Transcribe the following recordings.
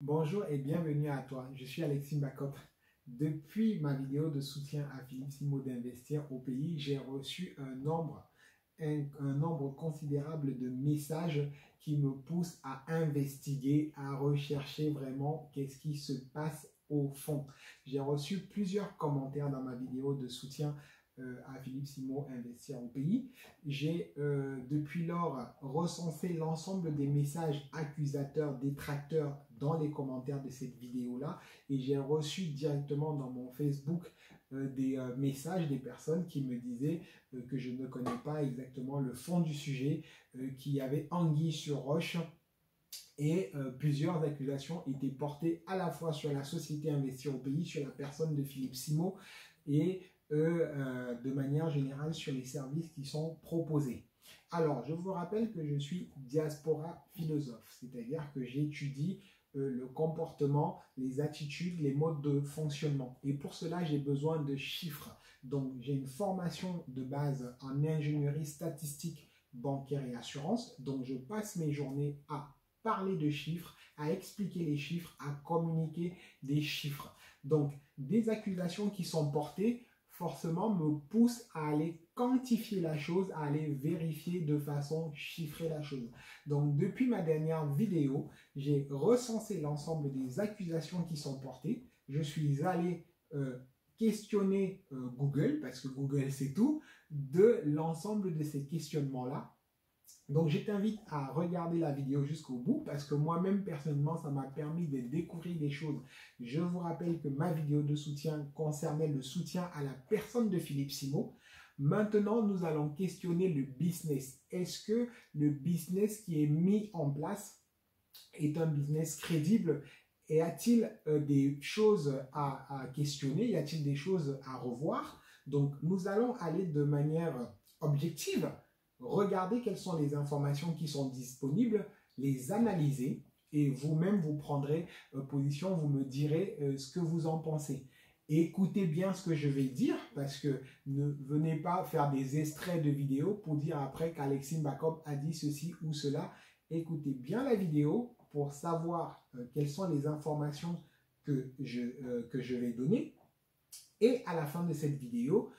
Bonjour et bienvenue à toi, je suis Alexis Mbakop. Depuis ma vidéo de soutien à Philippe Simo d'investir au pays, j'ai reçu un nombre considérable de messages qui me poussent à investiguer, à rechercher vraiment qu'est-ce qui se passe au fond. J'ai reçu plusieurs commentaires dans ma vidéo de soutien à Philippe Simo Investir au pays. J'ai depuis lors recensé l'ensemble des messages accusateurs, détracteurs dans les commentaires de cette vidéo-là et j'ai reçu directement dans mon Facebook des messages des personnes qui me disaient que je ne connais pas exactement le fond du sujet, qu'il y avait anguille sur roche et plusieurs accusations étaient portées à la fois sur la société Investir au pays, sur la personne de Philippe Simo et de manière générale sur les services qui sont proposés. Alors, je vous rappelle que je suis diaspora philosophe, c'est-à-dire que j'étudie le comportement, les attitudes, les modes de fonctionnement. Et pour cela, j'ai besoin de chiffres. Donc, j'ai une formation de base en ingénierie statistique, bancaire et assurance. Donc, je passe mes journées à parler de chiffres, à expliquer les chiffres, à communiquer des chiffres. Donc, des accusations qui sont portées, forcément, me poussent à aller quantifier la chose, à aller vérifier de façon chiffrée la chose. Donc, depuis ma dernière vidéo, j'ai recensé l'ensemble des accusations qui sont portées. Je suis allé questionner Google, parce que Google c'est tout, de l'ensemble de ces questionnements-là. Donc, je t'invite à regarder la vidéo jusqu'au bout parce que moi-même, personnellement, ça m'a permis de découvrir des choses. Je vous rappelle que ma vidéo de soutien concernait le soutien à la personne de Philippe Simo. Maintenant, nous allons questionner le business. Est-ce que le business qui est mis en place est un business crédible? Et y a-t-il des choses à questionner? Y a-t-il des choses à revoir? Donc, nous allons aller de manière objective, regarder quelles sont les informations qui sont disponibles, les analyser et vous-même vous prendrez position, vous me direz ce que vous en pensez. Écoutez bien ce que je vais dire parce que ne venez pas faire des extraits de vidéos pour dire après qu'Alexis Mbakop a dit ceci ou cela. Écoutez bien la vidéo pour savoir quelles sont les informations que je vais donner. Et à la fin de cette vidéo,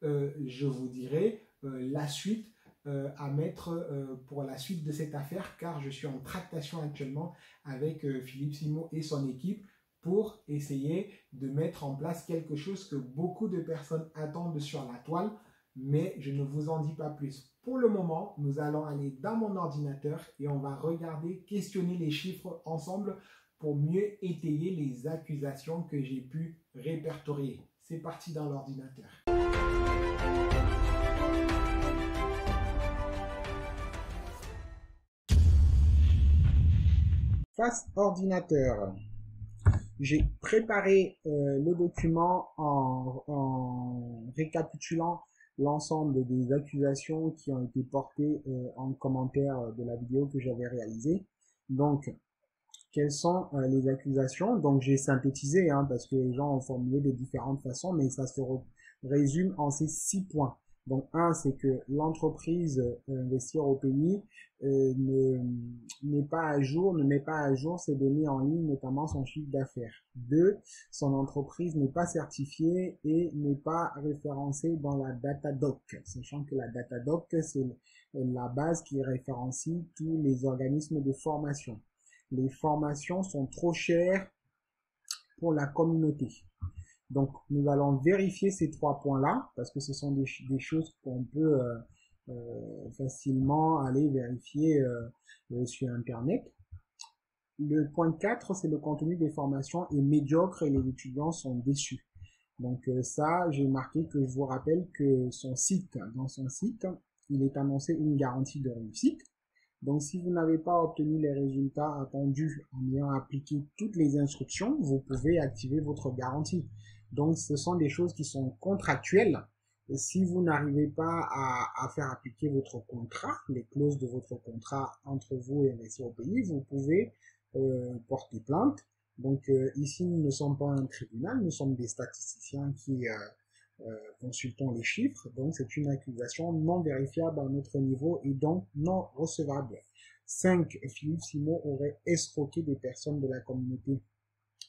je vous dirai la suite à mettre pour la suite de cette affaire, car je suis en tractation actuellement avec Philippe Simo et son équipe pour essayer de mettre en place quelque chose que beaucoup de personnes attendent sur la toile, mais je ne vous en dis pas plus. Pour le moment, nous allons aller dans mon ordinateur et on va regarder, questionner les chiffres ensemble pour mieux étayer les accusations que j'ai pu répertorier. C'est parti dans l'ordinateur. Face ordinateur, j'ai préparé le document en récapitulant l'ensemble des accusations qui ont été portées en commentaire de la vidéo que j'avais réalisée. Donc, quelles sont les accusations? Donc, j'ai synthétisé parce que les gens ont formulé de différentes façons, mais ça se résume en ces 6 points. Donc, un, c'est que l'entreprise Investir au pays n'est pas à jour, ne met pas à jour ses données en ligne, notamment son chiffre d'affaires. Deux, son entreprise n'est pas certifiée et n'est pas référencée dans la Datadoc, sachant que la Datadoc, c'est la base qui référencie tous les organismes de formation. Les formations sont trop chères pour la communauté. Donc, nous allons vérifier ces 3 points-là, parce que ce sont des choses qu'on peut facilement aller vérifier sur Internet. Le point 4, c'est le contenu des formations est médiocre et les étudiants sont déçus. Donc ça, j'ai marqué que je vous rappelle que dans son site, il est annoncé une garantie de réussite. Donc, si vous n'avez pas obtenu les résultats attendus en ayant appliqué toutes les instructions, vous pouvez activer votre garantie. Donc, ce sont des choses qui sont contractuelles. Si vous n'arrivez pas à faire appliquer votre contrat, les clauses de votre contrat entre vous et Investir au pays, vous pouvez porter plainte. Donc, ici, nous ne sommes pas un tribunal, nous sommes des statisticiens qui consultons les chiffres, donc c'est une accusation non vérifiable à notre niveau et donc non recevable. 5. Philippe Simot aurait escroqué des personnes de la communauté.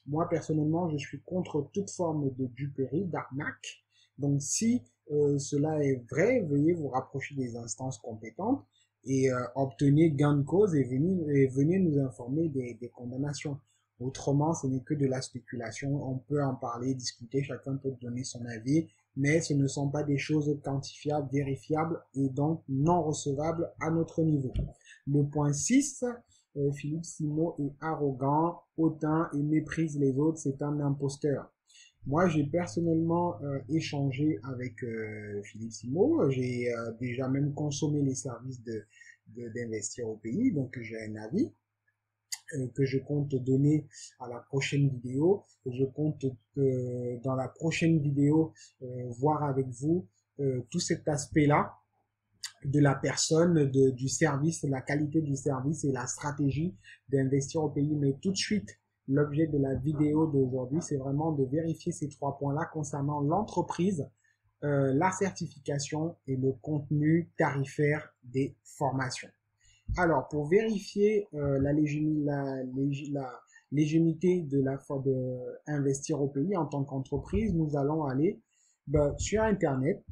Moi, personnellement, je suis contre toute forme de duperie, d'arnaque. Donc, si cela est vrai, veuillez vous rapprocher des instances compétentes et obtenez gain de cause et venez nous informer des condamnations. Autrement, ce n'est que de la spéculation. On peut en parler, discuter, chacun peut donner son avis, mais ce ne sont pas des choses quantifiables, vérifiables et donc non recevables à notre niveau. Le point 6, Philippe Simot est arrogant, hautain et méprise les autres, c'est un imposteur. Moi, j'ai personnellement échangé avec Philippe Simot, j'ai déjà même consommé les services d'Investir au pays, donc j'ai un avis que je compte donner à la prochaine vidéo. Je compte dans la prochaine vidéo voir avec vous tout cet aspect-là de la personne, du service, la qualité du service et la stratégie d'Investir au pays. Mais tout de suite, l'objet de la vidéo d'aujourd'hui, c'est vraiment de vérifier ces 3 points-là concernant l'entreprise, la certification et le contenu tarifaire des formations. Alors, pour vérifier la légitimité de Investir au pays en tant qu'entreprise, nous allons aller sur Internet.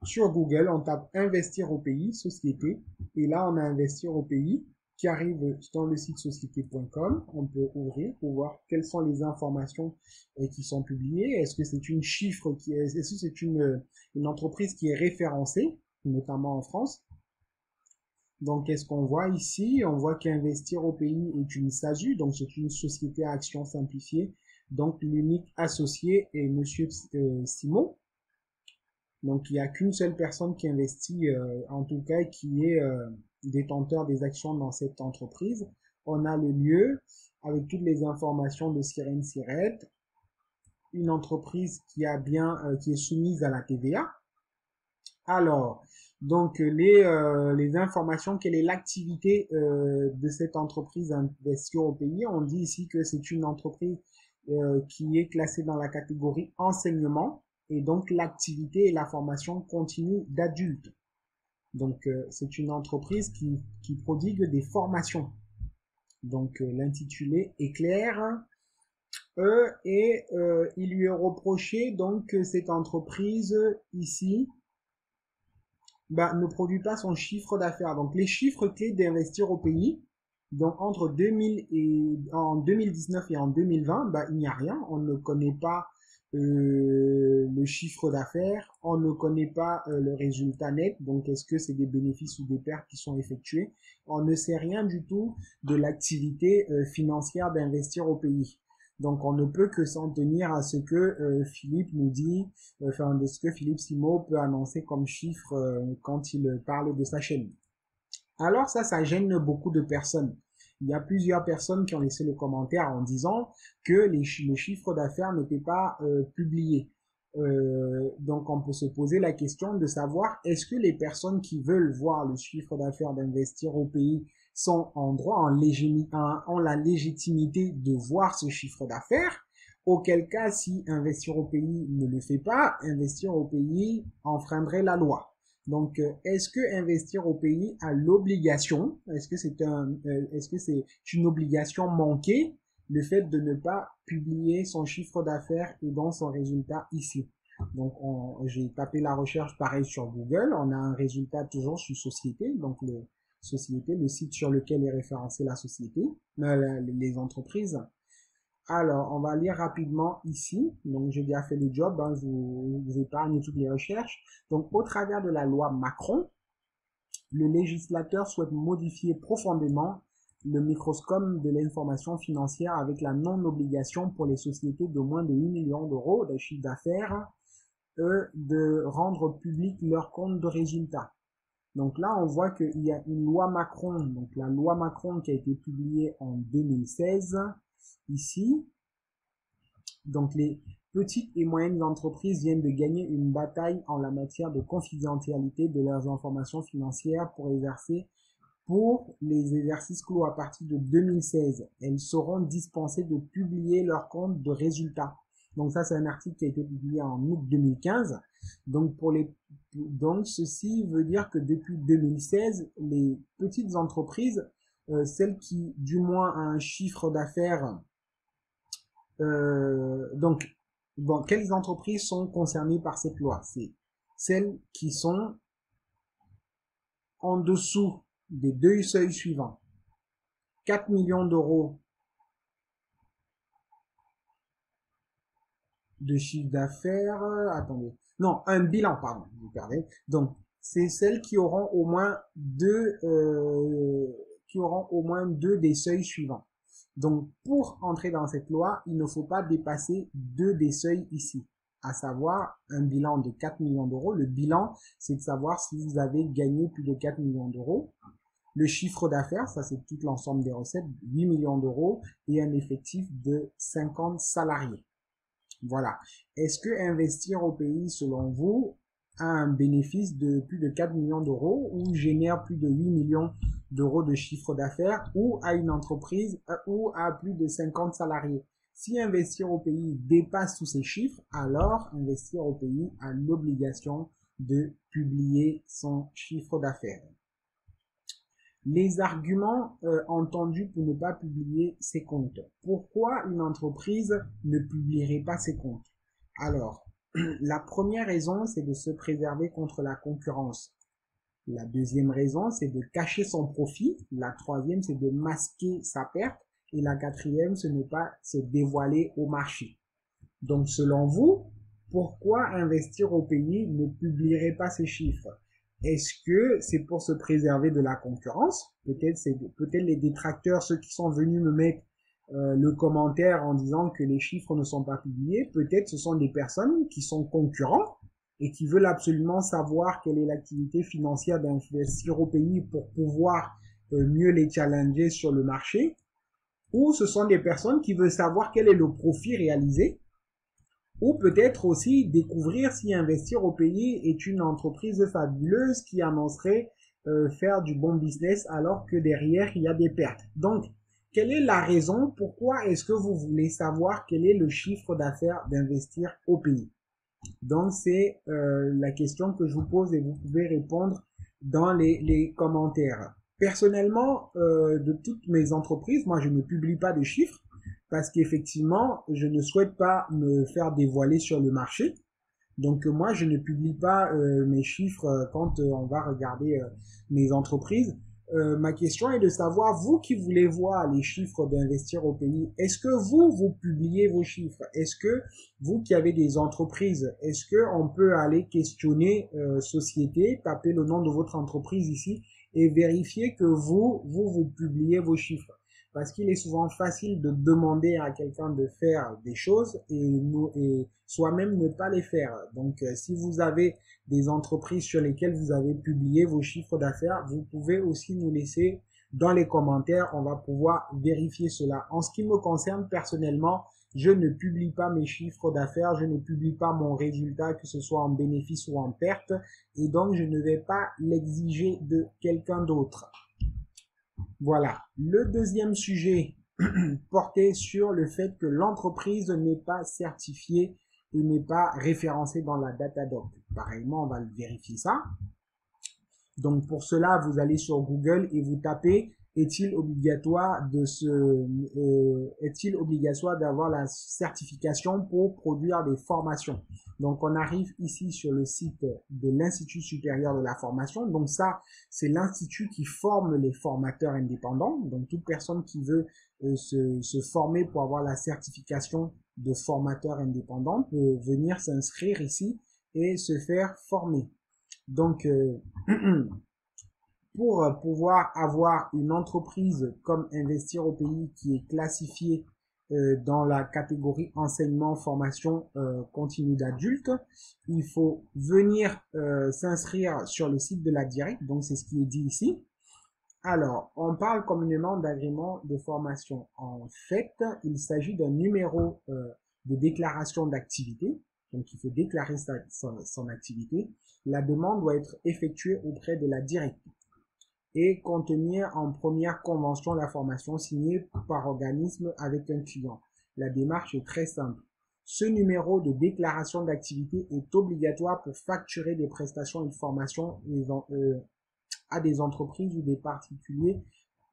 Sur Google, on tape Investir au pays, société, et là on a Investir au pays qui arrive dans le site société.com. On peut ouvrir pour voir quelles sont les informations qui sont publiées. Est-ce que c'est une chiffre est-ce que c'est une entreprise qui est référencée, notamment en France? Donc, qu'est-ce qu'on voit ici? On voit qu'Investir au pays est une SASU, donc c'est une société à action simplifiée. Donc, l'unique associé est Monsieur Simot. Donc, il n'y a qu'une seule personne qui investit, en tout cas, qui est détenteur des actions dans cette entreprise. On a le lieu avec toutes les informations de Sirène Siret, une entreprise qui est soumise à la TVA. Alors, donc les informations, quelle est l'activité de cette entreprise Investir au pays? On dit ici que c'est une entreprise qui est classée dans la catégorie enseignement. Et donc, l'activité et la formation continue d'adultes. Donc, c'est une entreprise qui prodigue des formations. Donc, l'intitulé est clair. Il lui est reproché, donc, que cette entreprise, ici, ne produit pas son chiffre d'affaires. Donc, les chiffres clés d'Investir au pays, donc, entre 2019 et en 2020, il n'y a rien. On ne connaît pas le chiffre d'affaires, on ne connaît pas le résultat net, donc est-ce que c'est des bénéfices ou des pertes qui sont effectués? On ne sait rien du tout de l'activité financière d'Investir au pays. Donc on ne peut que s'en tenir à ce que Philippe nous dit, de ce que Philippe Simot peut annoncer comme chiffre quand il parle de sa chaîne. Alors ça gêne beaucoup de personnes. Il y a plusieurs personnes qui ont laissé le commentaire en disant que le chiffre d'affaires n'était pas publié. Donc on peut se poser la question de savoir est-ce que les personnes qui veulent voir le chiffre d'affaires d'Investir au pays sont en droit, ont la légitimité de voir ce chiffre d'affaires? Auquel cas, si Investir au pays ne le fait pas, Investir au pays enfreindrait la loi. Donc, est-ce que Investir au pays a l'obligation, est-ce que c'est une obligation manquée, le fait de ne pas publier son chiffre d'affaires et donc son résultat ici? Donc, j'ai tapé la recherche pareil sur Google, on a un résultat toujours sur société, donc le site sur lequel est référencée la société, les entreprises. Alors, on va lire rapidement ici. Donc, j'ai déjà fait le job, je vous épargne toutes les recherches. Donc, au travers de la loi Macron, le législateur souhaite modifier profondément le microscope de l'information financière avec la non-obligation pour les sociétés de moins de 8 millions d'euros de chiffre d'affaires de rendre public leur compte de résultats. Donc là, on voit qu'il y a une loi Macron, donc la loi Macron qui a été publiée en 2016, ici. Donc les petites et moyennes entreprises viennent de gagner une bataille en la matière de confidentialité de leurs informations financières pour les exercices clos à partir de 2016. Elles seront dispensées de publier leur compte de résultats. Donc ça, c'est un article qui a été publié en août 2015. Donc ceci veut dire que depuis 2016, les petites entreprises celle qui du moins a un chiffre d'affaires. Donc, bon, quelles entreprises sont concernées par cette loi? C'est celles qui sont en dessous des deux seuils suivants. 4 millions d'euros de chiffre d'affaires. Attendez. Non, un bilan, pardon. Vous perdez. Donc, c'est celles qui auront au moins deux des seuils suivants. Donc, pour entrer dans cette loi, il ne faut pas dépasser deux des seuils ici, à savoir un bilan de 4 millions d'euros. Le bilan, c'est de savoir si vous avez gagné plus de 4 millions d'euros. Le chiffre d'affaires, ça c'est tout l'ensemble des recettes, 8 millions d'euros et un effectif de 50 salariés. Voilà. Est-ce que investir au pays, selon vous, a un bénéfice de plus de 4 millions d'euros ou génère plus de 8 millions d'euros de chiffre d'affaires ou à une entreprise ou à plus de 50 salariés? Si investir au pays dépasse tous ces chiffres, alors investir au pays a l'obligation de publier son chiffre d'affaires. Les arguments entendus pour ne pas publier ses comptes. Pourquoi une entreprise ne publierait pas ses comptes? Alors, la première raison, c'est de se préserver contre la concurrence. La deuxième raison, c'est de cacher son profit. La troisième, c'est de masquer sa perte. Et la quatrième, ce n'est pas se dévoiler au marché. Donc, selon vous, pourquoi investir au pays ne publierait pas ces chiffres? Est-ce que c'est pour se préserver de la concurrence? Peut-être les détracteurs, ceux qui sont venus me mettre le commentaire en disant que les chiffres ne sont pas publiés, peut-être ce sont des personnes qui sont concurrents et qui veulent absolument savoir quelle est l'activité financière d'investir au pays pour pouvoir mieux les challenger sur le marché, ou ce sont des personnes qui veulent savoir quel est le profit réalisé, ou peut-être aussi découvrir si investir au pays est une entreprise fabuleuse qui annoncerait faire du bon business alors que derrière il y a des pertes. Donc, quelle est la raison? Pourquoi est-ce que vous voulez savoir quel est le chiffre d'affaires d'investir au pays? Donc, c'est la question que je vous pose et vous pouvez répondre dans les commentaires. Personnellement, de toutes mes entreprises, moi, je ne publie pas de chiffres parce qu'effectivement, je ne souhaite pas me faire dévoiler sur le marché. Donc, moi, je ne publie pas mes chiffres quand on va regarder mes entreprises. Ma question est de savoir, vous qui voulez voir les chiffres d'investir au pays, est-ce que vous publiez vos chiffres? Est-ce que vous qui avez des entreprises, est-ce que on peut aller questionner société, taper le nom de votre entreprise ici et vérifier que vous publiez vos chiffres? Parce qu'il est souvent facile de demander à quelqu'un de faire des choses et soi-même ne pas les faire. Donc, si vous avez des entreprises sur lesquelles vous avez publié vos chiffres d'affaires, vous pouvez aussi nous laisser dans les commentaires. On va pouvoir vérifier cela. En ce qui me concerne personnellement, je ne publie pas mes chiffres d'affaires, je ne publie pas mon résultat, que ce soit en bénéfice ou en perte, et donc je ne vais pas l'exiger de quelqu'un d'autre. Voilà. Le deuxième sujet portait sur le fait que l'entreprise n'est pas certifiée et n'est pas référencée dans la Datadoc. Pareillement, on va vérifier ça. Donc, pour cela, vous allez sur Google et vous tapez est-il obligatoire d'avoir la certification pour produire des formations? Donc, on arrive ici sur le site de l'Institut supérieur de la formation. Donc, ça, c'est l'institut qui forme les formateurs indépendants. Donc, toute personne qui veut se former pour avoir la certification de formateur indépendant peut venir s'inscrire ici et se faire former. Donc, pour pouvoir avoir une entreprise comme Investir au pays qui est classifiée dans la catégorie enseignement formation continue d'adultes, il faut venir s'inscrire sur le site de la DIRECCTE, donc c'est ce qui est dit ici. Alors, on parle communément d'agrément de formation. En fait, il s'agit d'un numéro de déclaration d'activité, donc il faut déclarer son activité. La demande doit être effectuée auprès de la DIRECCTE et contenir en première convention la formation signée par organisme avec un client. La démarche est très simple. Ce numéro de déclaration d'activité est obligatoire pour facturer des prestations et de formation à des entreprises ou des particuliers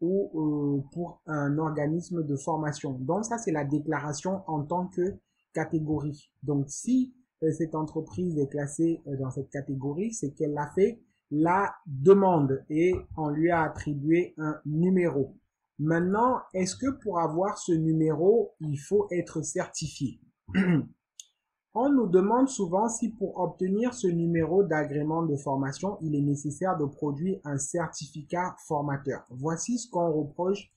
ou pour un organisme de formation. Donc ça, c'est la déclaration en tant que catégorie. Donc si cette entreprise est classée dans cette catégorie, c'est qu'elle a fait la demande et on lui a attribué un numéro. Maintenant, est-ce que pour avoir ce numéro, il faut être certifié? On nous demande souvent si pour obtenir ce numéro d'agrément de formation, il est nécessaire de produire un certificat formateur. Voici ce qu'on reproche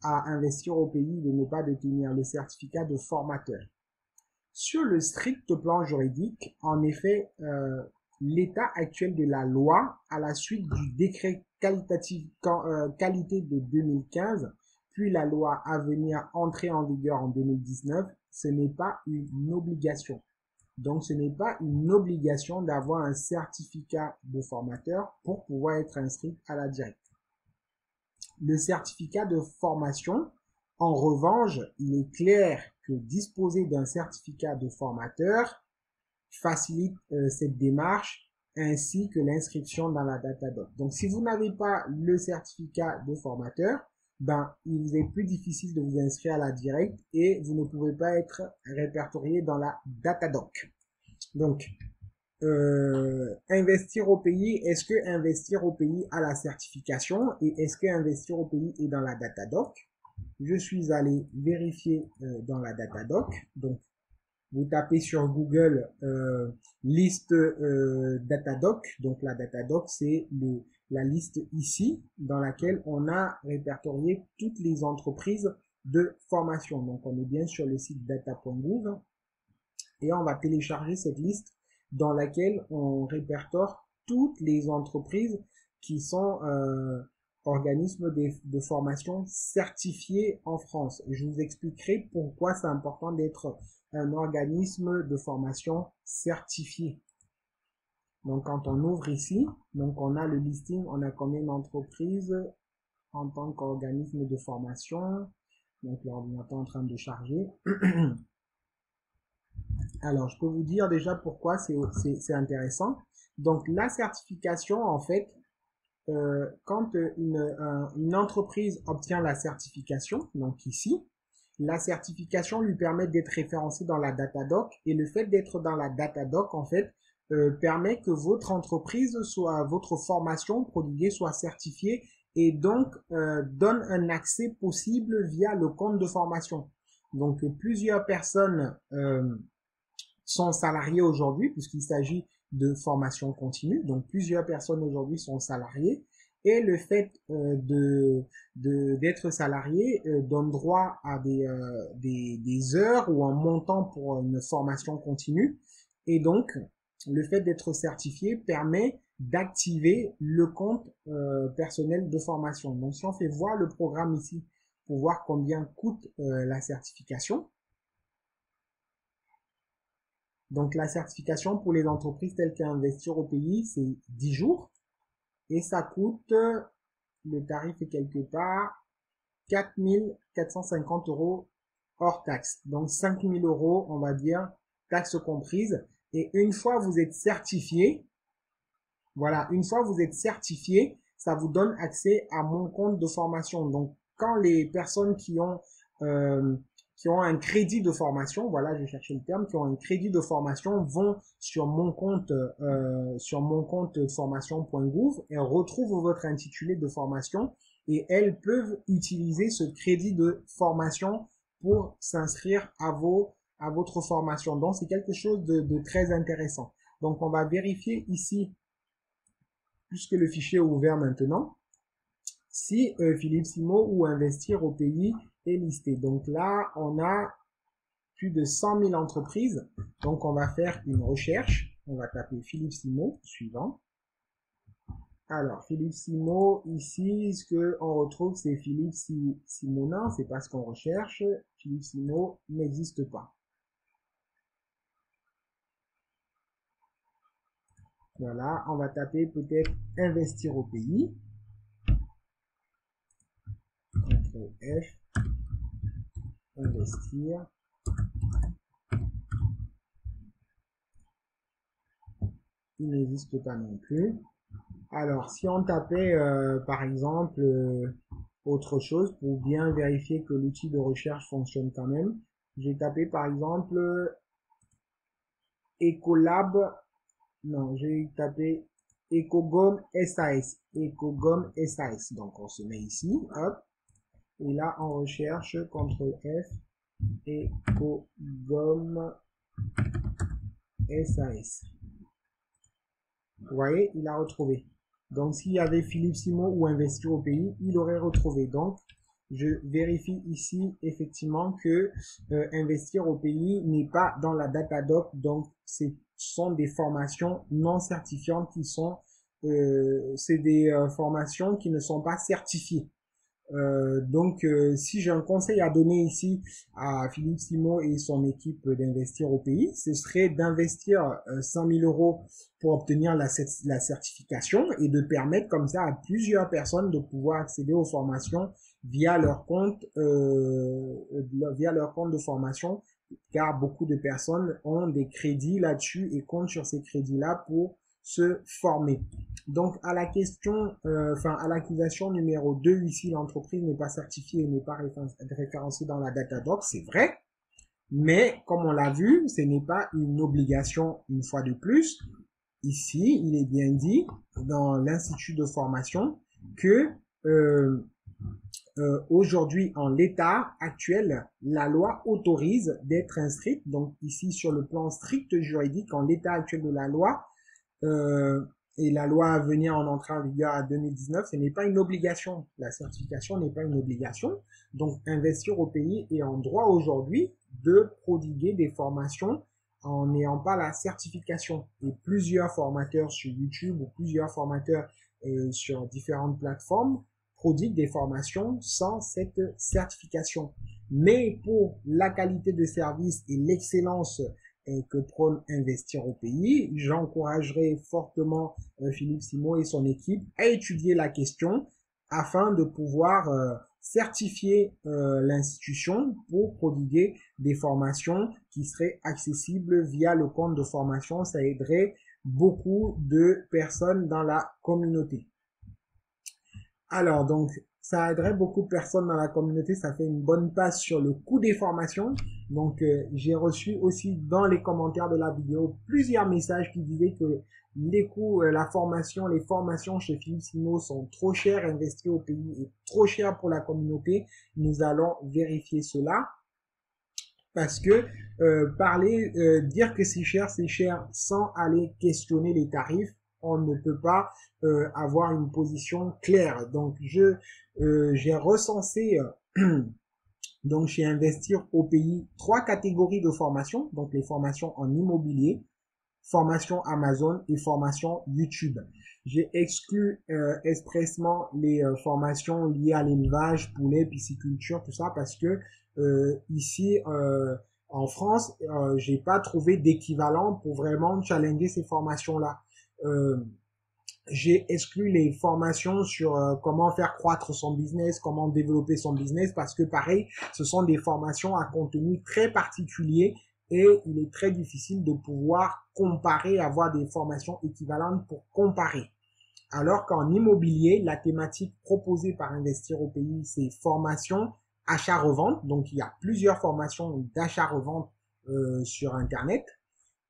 à Investir au pays de ne pas détenir le certificat de formateur. Sur le strict plan juridique, en effet, l'état actuel de la loi, à la suite du décret qualité de 2015, puis la loi à venir entrer en vigueur en 2019, ce n'est pas une obligation. Donc, ce n'est pas une obligation d'avoir un certificat de formateur pour pouvoir être inscrit à la directe. Le certificat de formation, en revanche, il est clair que disposer d'un certificat de formateur facilite cette démarche ainsi que l'inscription dans la Datadoc. Donc, si vous n'avez pas le certificat de formateur, ben, il vous est plus difficile de vous inscrire à la directe et vous ne pouvez pas être répertorié dans la Datadoc. Donc, investir au pays, est-ce que investir au pays a la certification et est-ce que investir au pays est dans la Datadoc? Je suis allé vérifier dans la Datadoc. Donc, vous tapez sur Google liste Datadoc. Donc, la Datadoc, c'est la liste ici dans laquelle on a répertorié toutes les entreprises de formation. Donc, on est bien sur le site data.gouv et on va télécharger cette liste dans laquelle on répertoire toutes les entreprises qui sont organismes de formation certifiés en France. Et je vous expliquerai pourquoi c'est important d'être un organisme de formation certifié. Donc, quand on ouvre ici, donc on a le listing, on a combien d'entreprises en tant qu'organisme de formation. Donc, l'ordinateur est en train de charger. Alors, je peux vous dire déjà pourquoi c'est intéressant. Donc, la certification, en fait, quand une entreprise obtient la certification, donc ici, la certification lui permet d'être référencée dans la Datadoc et le fait d'être dans la Datadoc, en fait, permet que votre entreprise votre formation prodiguée soit certifiée et donc donne un accès possible via le compte de formation. Donc, plusieurs personnes sont salariés aujourd'hui, puisqu'il s'agit de formation continue. Donc, plusieurs personnes aujourd'hui sont salariées. Et le fait d'être salarié donne droit à des heures ou un montant pour une formation continue. Et donc, le fait d'être certifié permet d'activer le compte personnel de formation. Donc, si on fait voir le programme ici pour voir combien coûte la certification. Donc, la certification pour les entreprises telles qu'Investir au pays, c'est 10 jours. Et ça coûte, le tarif est quelque part, 4 450 € hors taxe. Donc, 5 000 €, on va dire, taxes comprises. Et une fois vous êtes certifié, voilà, une fois vous êtes certifié, ça vous donne accès à mon compte de formation. Donc, quand les personnes qui ont un crédit de formation, voilà, je cherchais le terme, qui ont un crédit de formation vont sur mon compte formation.gouv et retrouvent votre intitulé de formation et elles peuvent utiliser ce crédit de formation pour s'inscrire à votre formation. Donc, c'est quelque chose de très intéressant. Donc, on va vérifier ici, puisque le fichier est ouvert maintenant, si Philippe Simo ou Investir au pays est listé. Donc là, on a plus de 100 000 entreprises. Donc, on va faire une recherche. On va taper Philippe Simo, suivant. Alors, Philippe Simo, ici, ce qu'on retrouve, c'est Philippe Simonin. C'est pas ce qu'on recherche. Philippe Simo n'existe pas. Voilà, on va taper peut-être Investir au pays. CTRL F. Investir. Il n'existe pas non plus. Alors, si on tapait, par exemple, autre chose pour bien vérifier que l'outil de recherche fonctionne quand même. J'ai tapé par exemple Ecolab, non, j'ai tapé Ecogom SAS, Ecogom SAS. Donc on se met ici, hop, et là on recherche CTRL F, Ecogom SAS. Vous voyez, il a retrouvé. Donc s'il y avait Philippe Simon ou Investir au pays, il aurait retrouvé. Donc je vérifie ici effectivement que Investir au pays n'est pas dans la Datadoc, donc ce sont des formations non certifiantes qui sont, c'est des formations qui ne sont pas certifiées. Si j'ai un conseil à donner ici à Philippe Simon et son équipe d'Investir au pays, ce serait d'investir 100 000 euros pour obtenir la certification et de permettre comme ça à plusieurs personnes de pouvoir accéder aux formations via leur compte de formation, car beaucoup de personnes ont des crédits là-dessus et comptent sur ces crédits-là pour se former. Donc, à la question, à l'accusation numéro 2, ici, l'entreprise n'est pas certifiée et n'est pas référencée dans la Datadoc, c'est vrai. Mais, comme on l'a vu, ce n'est pas une obligation une fois de plus. Ici, il est bien dit dans l'institut de formation que aujourd'hui, en l'état actuel, la loi autorise d'être inscrite. Donc, ici, sur le plan strict juridique, en l'état actuel de la loi, et la loi à venir en entrée en vigueur à 2019, ce n'est pas une obligation. La certification n'est pas une obligation. Donc, Investir au pays est en droit aujourd'hui de prodiguer des formations en n'ayant pas la certification. Et plusieurs formateurs sur YouTube ou plusieurs formateurs sur différentes plateformes prodiguent des formations sans cette certification. Mais pour la qualité de service et l'excellence que prône Investir au pays, j'encouragerai fortement Philippe Simon et son équipe à étudier la question afin de pouvoir certifier l'institution pour prodiguer des formations qui seraient accessibles via le compte de formation. Ça aiderait beaucoup de personnes dans la communauté. Alors, donc, ça aiderait beaucoup de personnes dans la communauté. Ça fait une bonne passe sur le coût des formations. Donc, j'ai reçu aussi dans les commentaires de la vidéo plusieurs messages qui disaient que les coûts, les formations chez Philippe Simon sont trop chères, Investir au pays est trop cher pour la communauté. Nous allons vérifier cela. Parce que dire que c'est cher sans aller questionner les tarifs, on ne peut pas avoir une position claire. Donc, j'ai recensé donc chez Investir au pays 3 catégories de formations. Donc, les formations en immobilier, formation Amazon et formation YouTube. J'ai exclu expressement les formations liées à l'élevage, poulet, pisciculture, tout ça, parce que ici en France, j'ai pas trouvé d'équivalent pour vraiment challenger ces formations-là. J'ai exclu les formations sur comment faire croître son business, comment développer son business, parce que pareil, ce sont des formations à contenu très particulier et il est très difficile de pouvoir comparer, avoir des formations équivalentes pour comparer. Alors qu'en immobilier, la thématique proposée par Investir au pays, c'est formation, achat-revente. Donc, il y a plusieurs formations d'achat-revente sur Internet.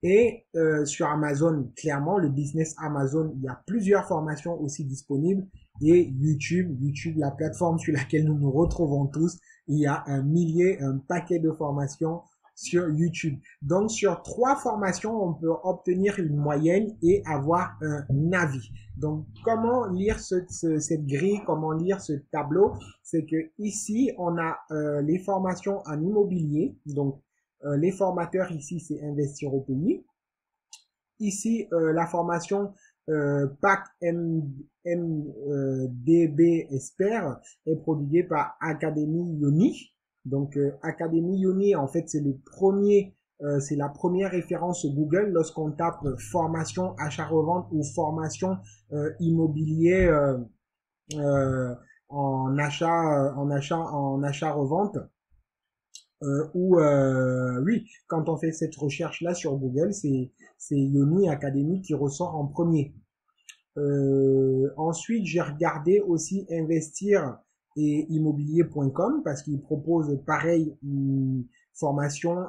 Et sur Amazon, clairement, le business Amazon, il y a plusieurs formations aussi disponibles. Et YouTube, la plateforme sur laquelle nous nous retrouvons tous, il y a un paquet de formations sur YouTube. Donc, sur 3 formations, on peut obtenir une moyenne et avoir un avis. Donc, comment lire cette grille, comment lire ce tableau? C'est que ici, on a les formations en immobilier. Donc, les formateurs ici, c'est Investir au pays. Ici, la formation PAC MDB Expert est prodiguée par Académie Yoni. Donc, Académie Yoni, en fait, c'est c'est la première référence Google lorsqu'on tape formation achat-revente ou formation immobilier en achat-revente. Oui, quand on fait cette recherche là sur Google, c'est Yoni Academy qui ressort en premier. Ensuite, j'ai regardé aussi Investir et immobilier.com parce qu'ils proposent pareil une formation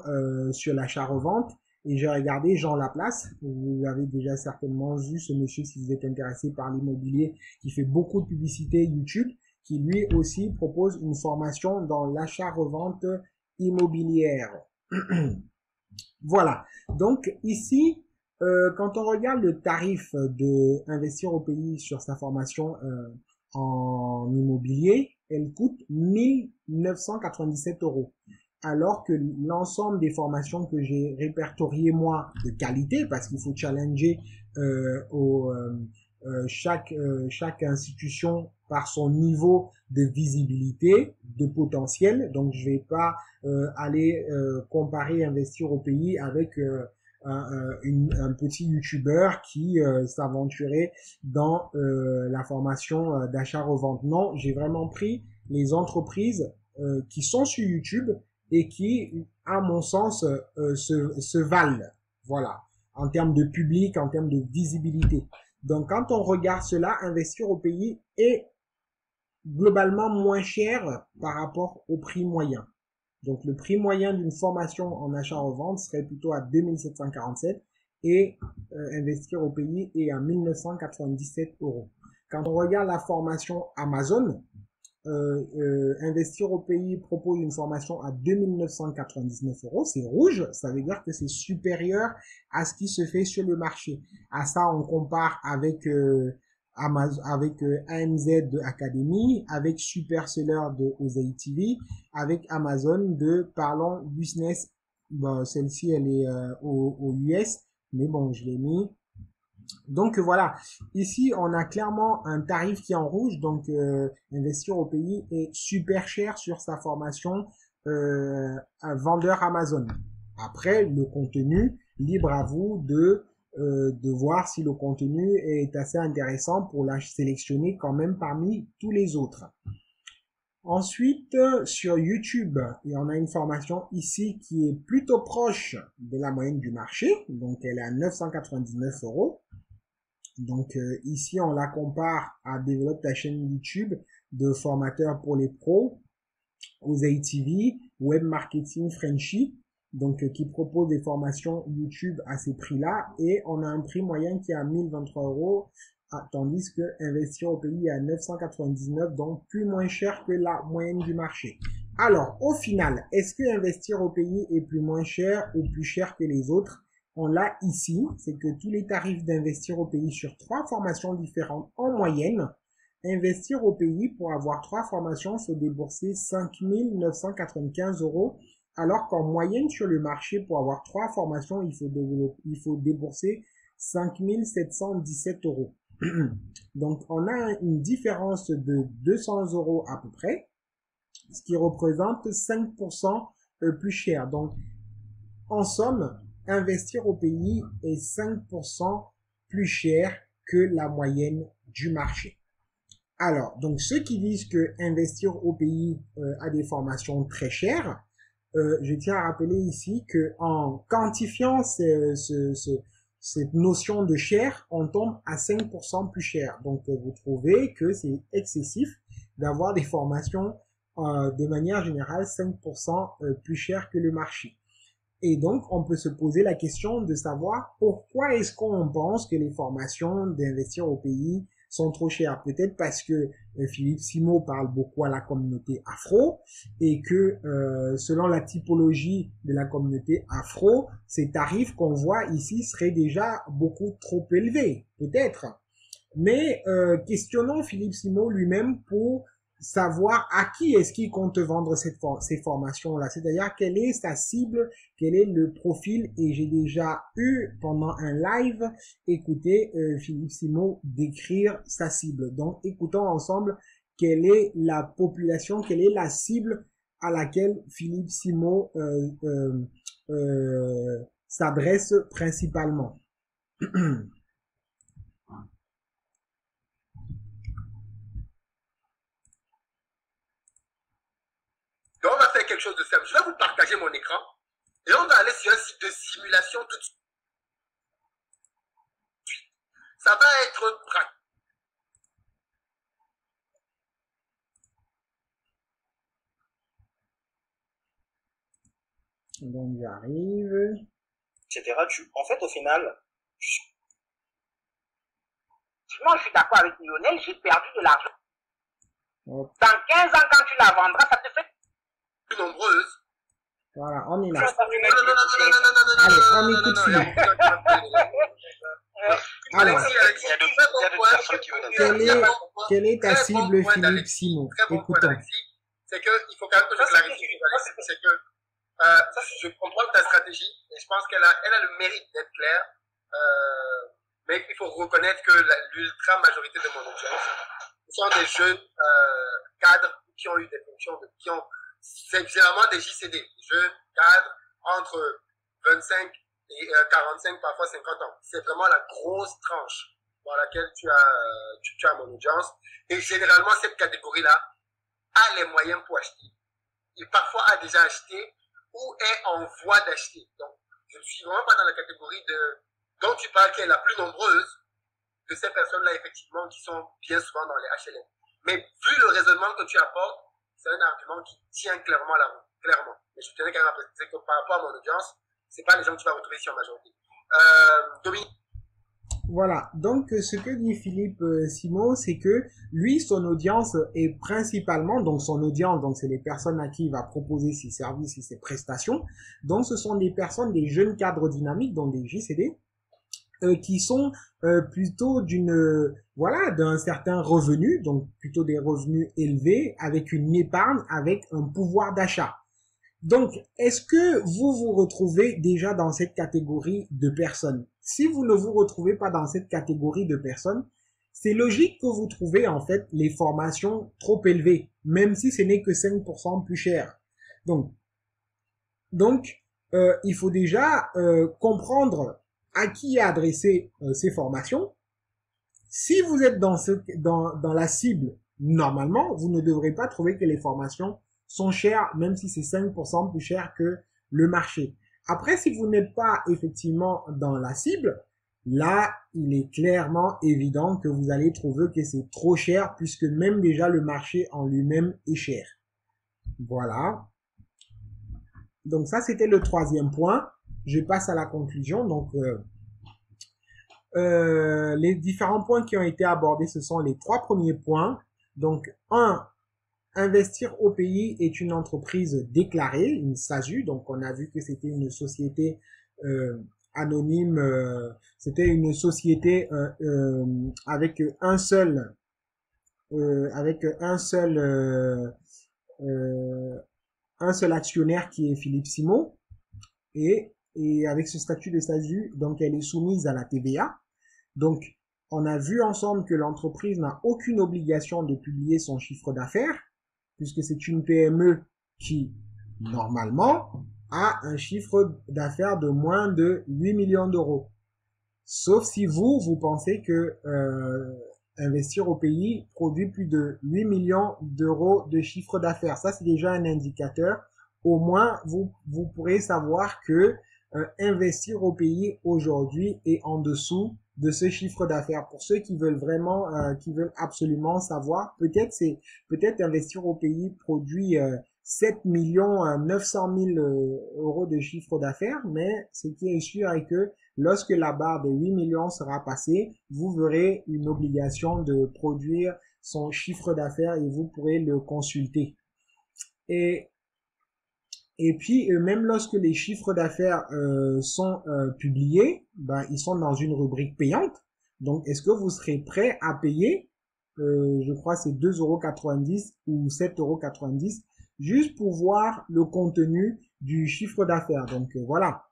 sur l'achat-revente. Et j'ai regardé Jean Laplace, vous avez déjà certainement vu ce monsieur si vous êtes intéressé par l'immobilier, qui fait beaucoup de publicité YouTube, qui lui aussi propose une formation dans l'achat-revente immobilière. Voilà. Donc ici, quand on regarde le tarif de investir au pays sur sa formation en immobilier, elle coûte 1997 euros. Alors que l'ensemble des formations que j'ai répertoriées moi de qualité, parce qu'il faut challenger chaque institution par son niveau de visibilité, de potentiel. Donc je vais pas aller comparer investir au pays avec un petit youtubeur qui s'aventurait dans la formation d'achat-revente. Non, j'ai vraiment pris les entreprises qui sont sur YouTube et qui, à mon sens, se valent. Voilà. En termes de public, en termes de visibilité. Donc, quand on regarde cela, investir au pays est globalement moins cher par rapport au prix moyen. Donc, le prix moyen d'une formation en achat-revente serait plutôt à 2747 et investir au pays est à 1997 euros. Quand on regarde la formation Amazon, investir au pays propose une formation à 2999 euros. C'est rouge, ça veut dire que c'est supérieur à ce qui se fait sur le marché. À ça, on compare avec Amazon, avec AMZ de Academy, avec Superseller de Osei TV, avec Amazon de Parlons Business. Bon, celle-ci, elle est aux US, mais bon, je l'ai mis. Donc voilà, ici on a clairement un tarif qui est en rouge, donc investir au pays est super cher sur sa formation un vendeur Amazon. Après, le contenu, libre à vous de voir si le contenu est assez intéressant pour la sélectionner quand même parmi tous les autres. Ensuite, sur YouTube, on a une formation ici qui est plutôt proche de la moyenne du marché, donc elle est à 999 euros. Donc ici, on la compare à Développe ta chaîne YouTube de formateurs pour les pros, Osei TV, Web Marketing Frenchy, donc qui propose des formations YouTube à ces prix-là. Et on a un prix moyen qui est à 1023 euros, tandis que investir au pays est à 999, donc plus moins cher que la moyenne du marché. Alors, au final, est-ce que investir au pays est plus moins cher ou plus cher que les autres? On l'a ici, c'est que tous les tarifs d'investir au pays sur 3 formations différentes en moyenne, investir au pays pour avoir 3 formations, faut débourser 5 995 euros, alors qu'en moyenne sur le marché, pour avoir 3 formations, il faut débourser 5 717 euros. Donc, on a une différence de 200 euros à peu près, ce qui représente 5% plus cher. Donc, en somme, investir au pays est 5% plus cher que la moyenne du marché. Alors, donc ceux qui disent que investir au pays a des formations très chères, je tiens à rappeler ici que en quantifiant cette notion de cher, on tombe à 5% plus cher. Donc, vous trouvez que c'est excessif d'avoir des formations de manière générale 5% plus chères que le marché. Et donc, on peut se poser la question de savoir pourquoi est-ce qu'on pense que les formations d'investir au pays sont trop chères. Peut-être parce que Philippe Simo parle beaucoup à la communauté afro et que selon la typologie de la communauté afro, ces tarifs qu'on voit ici seraient déjà beaucoup trop élevés, peut-être. Mais questionnons Philippe Simo lui-même pour savoir à qui est-ce qu'il compte vendre ces formations-là, c'est-à-dire quelle est sa cible, quel est le profil, et j'ai déjà eu pendant un live écouté Philippe Simo décrire sa cible. Donc écoutons ensemble quelle est la population, quelle est la cible à laquelle Philippe Simo s'adresse principalement. Donc, on va faire quelque chose de simple. Je vais vous partager mon écran et on va aller sur un site de simulation tout de suite. Ça va être pratique. Donc j'arrive. etc. En fait, au final, Moi, je suis d'accord avec Lionel, j'ai perdu de l'argent. Hop. Dans 15 ans, quand tu la vendras, ça te fait plus nombreuse. Voilà, on est là. Non, non, non, Allez, on écoute Philippe. Alors, il y a d'autres personnes qui veulent quelle est ta cible, Philippe Simon? Écoutons. C'est qu'il faut quand même que je clarifie. C'est que je comprends ta stratégie et je pense qu'elle a le mérite d'être claire. Mais il faut reconnaître que l'ultra majorité de mon audience, ce sont des jeunes cadres qui ont eu des fonctions, c'est généralement des JCD, jeunes cadres entre 25 et 45, parfois 50 ans. C'est vraiment la grosse tranche dans laquelle tu as mon audience. Et généralement, cette catégorie-là a les moyens pour acheter. Et parfois a déjà acheté ou est en voie d'acheter. Donc, je ne suis vraiment pas dans la catégorie dont tu parles, qui est la plus nombreuse de ces personnes-là, effectivement, qui sont bien souvent dans les HLM. Mais vu le raisonnement que tu apportes, c'est un argument qui tient clairement la route. Clairement. Mais je tenais quand même à préciser que par rapport à mon audience, c'est pas les gens que tu vas retrouver ici en majorité. Dominique. Voilà, donc ce que dit Philippe Simon, c'est que lui, son audience est principalement, donc son audience, donc c'est les personnes à qui il va proposer ses services et ses prestations. Donc ce sont des personnes, des jeunes cadres dynamiques, donc des JCD, qui sont plutôt d'un certain revenu, donc plutôt des revenus élevés, avec une épargne, avec un pouvoir d'achat. Donc, est-ce que vous vous retrouvez déjà dans cette catégorie de personnes? Si vous ne vous retrouvez pas dans cette catégorie de personnes, c'est logique que vous trouvez en fait les formations trop élevées, même si ce n'est que 5% plus cher. Donc, il faut déjà comprendre à qui est adressée ces formations. Si vous êtes dans la cible, normalement, vous ne devrez pas trouver que les formations sont chères, même si c'est 5% plus cher que le marché. Après, si vous n'êtes pas effectivement dans la cible, là, il est clairement évident que vous allez trouver que c'est trop cher, puisque même déjà le marché en lui-même est cher. Voilà. Donc ça, c'était le troisième point. Je passe à la conclusion. Donc, les différents points qui ont été abordés, ce sont les trois premiers points. Donc, investir au pays est une entreprise déclarée, une SASU. Donc, on a vu que c'était une société anonyme. C'était une société avec un seul actionnaire qui est Philippe Simon. Et avec ce statut de SASU, donc elle est soumise à la TVA. Donc, on a vu ensemble que l'entreprise n'a aucune obligation de publier son chiffre d'affaires, puisque c'est une PME qui, normalement, a un chiffre d'affaires de moins de 8 millions d'euros. Sauf si vous pensez que investir au pays produit plus de 8 millions d'euros de chiffre d'affaires. Ça, c'est déjà un indicateur. Au moins, vous pourrez savoir que investir au pays aujourd'hui est en dessous de ce chiffre d'affaires. Pour ceux qui veulent vraiment, qui veulent absolument savoir, peut-être investir au pays produit 7 millions 900 000 euros de chiffre d'affaires, mais ce qui est sûr est que lorsque la barre de 8 millions sera passée, vous verrez une obligation de produire son chiffre d'affaires et vous pourrez le consulter. Et puis, même lorsque les chiffres d'affaires sont publiés, ils sont dans une rubrique payante. Donc, est-ce que vous serez prêt à payer, je crois c'est 2,90 € ou 7,90 €, juste pour voir le contenu du chiffre d'affaires. Donc, voilà.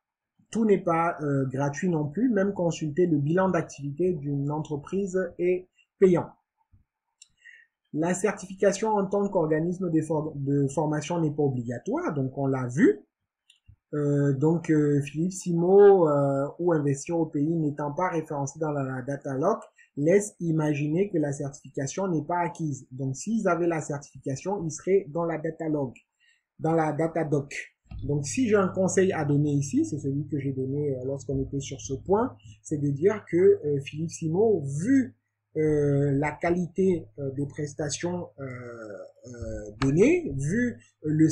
Tout n'est pas gratuit non plus. Même consulter le bilan d'activité d'une entreprise est payant. La certification en tant qu'organisme de formation n'est pas obligatoire, donc on l'a vu. Philippe Simon ou Investir au pays n'étant pas référencé dans la Datalogue laisse imaginer que la certification n'est pas acquise. Donc s'ils avaient la certification, ils seraient dans la Datalogue, dans la Datadoc. Donc si j'ai un conseil à donner ici, c'est celui que j'ai donné lorsqu'on était sur ce point, c'est de dire que Philippe Simon, vu la qualité des prestations données, vu la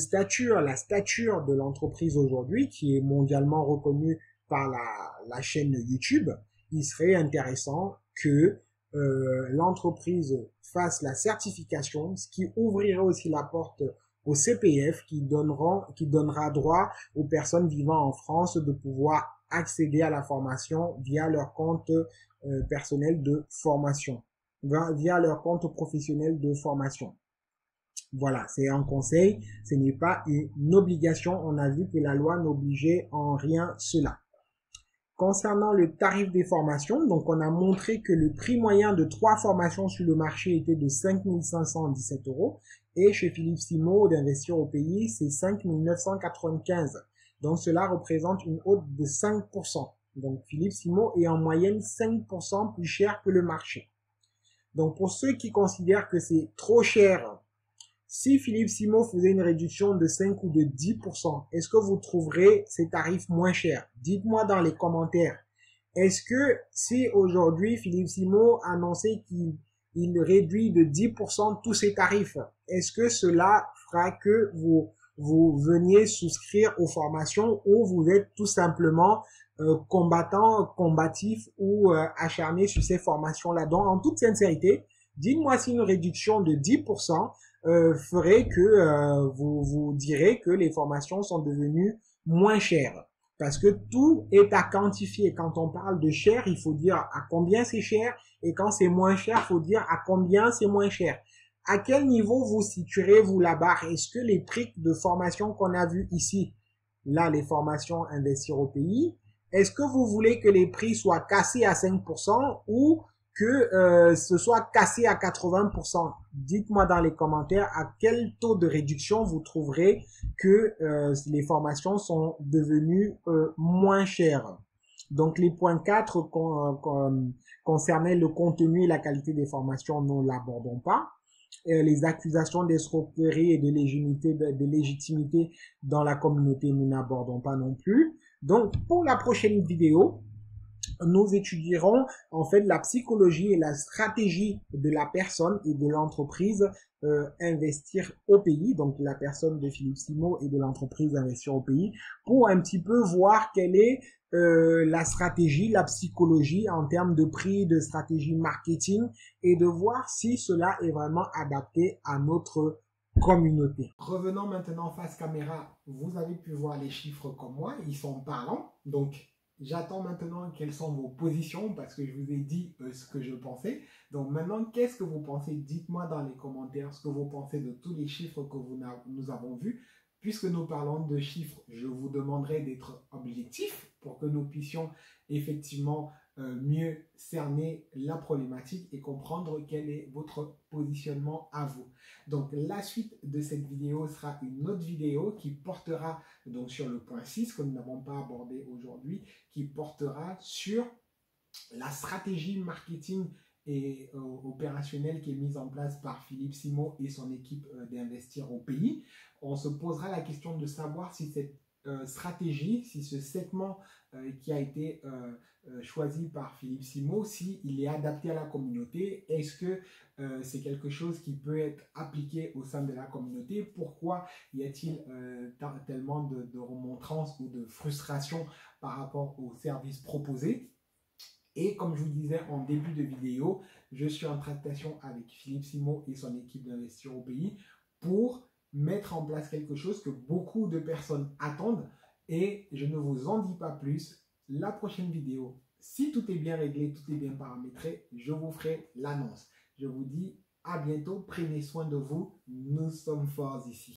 stature de l'entreprise aujourd'hui, qui est mondialement reconnue par la chaîne YouTube, il serait intéressant que l'entreprise fasse la certification, ce qui ouvrirait aussi la porte au CPF, qui donnera droit aux personnes vivant en France de pouvoir accéder à la formation via leur compte personnel de formation, via leur compte professionnel de formation. Voilà, c'est un conseil, ce n'est pas une obligation. On a vu que la loi n'obligeait en rien cela. Concernant le tarif des formations, donc on a montré que le prix moyen de 3 formations sur le marché était de 5 517 € et chez Philippe Simo d'Investir au Pays, c'est 5 995. Donc cela représente une hausse de 5%. Donc Philippe Simo est en moyenne 5% plus cher que le marché. Donc pour ceux qui considèrent que c'est trop cher, si Philippe Simo faisait une réduction de 5 ou de 10%, est-ce que vous trouverez ces tarifs moins chers? Dites-moi dans les commentaires. Est-ce que si aujourd'hui Philippe Simo annonçait qu'il réduit de 10% tous ses tarifs, est-ce que cela fera que vous veniez souscrire aux formations ou vous êtes tout simplement combatif ou acharné sur ces formations-là? Donc en toute sincérité, dites-moi si une réduction de 10% ferait que vous direz que les formations sont devenues moins chères. Parce que tout est à quantifier. Quand on parle de cher, il faut dire à combien c'est cher. Et quand c'est moins cher, il faut dire à combien c'est moins cher. À quel niveau vous situerez-vous la barre? Est-ce que les prix de formation qu'on a vus ici, là, les formations Investir au Pays, est-ce que vous voulez que les prix soient cassés à 5% ou que ce soit cassé à 80%? Dites-moi dans les commentaires à quel taux de réduction vous trouverez que les formations sont devenues moins chères. Donc les points 4 concernaient le contenu et la qualité des formations, nous ne l'abordons pas. Les accusations d'escroquerie et de légitimité dans la communauté, nous n'abordons pas non plus. Donc pour la prochaine vidéo, nous étudierons en fait la psychologie et la stratégie de la personne et de l'entreprise Investir au Pays, donc la personne de Philippe Simo et de l'entreprise Investir au Pays, pour un petit peu voir quelle est la stratégie, la psychologie en termes de prix, de stratégie marketing et de voir si cela est vraiment adapté à notre communauté. Revenons maintenant face caméra. Vous avez pu voir les chiffres comme moi, ils sont parlants. Donc, j'attends maintenant quelles sont vos positions parce que je vous ai dit ce que je pensais. Donc maintenant, qu'est-ce que vous pensez? Dites-moi dans les commentaires ce que vous pensez de tous les chiffres que nous avons vus. Puisque nous parlons de chiffres, je vous demanderai d'être objectif pour que nous puissions effectivement mieux cerner la problématique et comprendre quel est votre positionnement à vous. Donc la suite de cette vidéo sera une autre vidéo qui portera donc sur le point 6 que nous n'avons pas abordé aujourd'hui, qui portera sur la stratégie marketing et opérationnelle qui est mise en place par Philippe Simo et son équipe d'Investir au Pays. On se posera la question de savoir si cette stratégie, si ce segment qui a été choisi par Philippe Simo, s'il est adapté à la communauté, est-ce que c'est quelque chose qui peut être appliqué au sein de la communauté? Pourquoi y a-t-il tellement de remontrances ou de frustration par rapport aux services proposés? Et comme je vous disais en début de vidéo, je suis en tractation avec Philippe Simo et son équipe d'Investir au Pays pour mettre en place quelque chose que beaucoup de personnes attendent et je ne vous en dis pas plus. La prochaine vidéo, si tout est bien réglé, tout est bien paramétré, je vous ferai l'annonce. Je vous dis à bientôt, prenez soin de vous, nous sommes forts ici.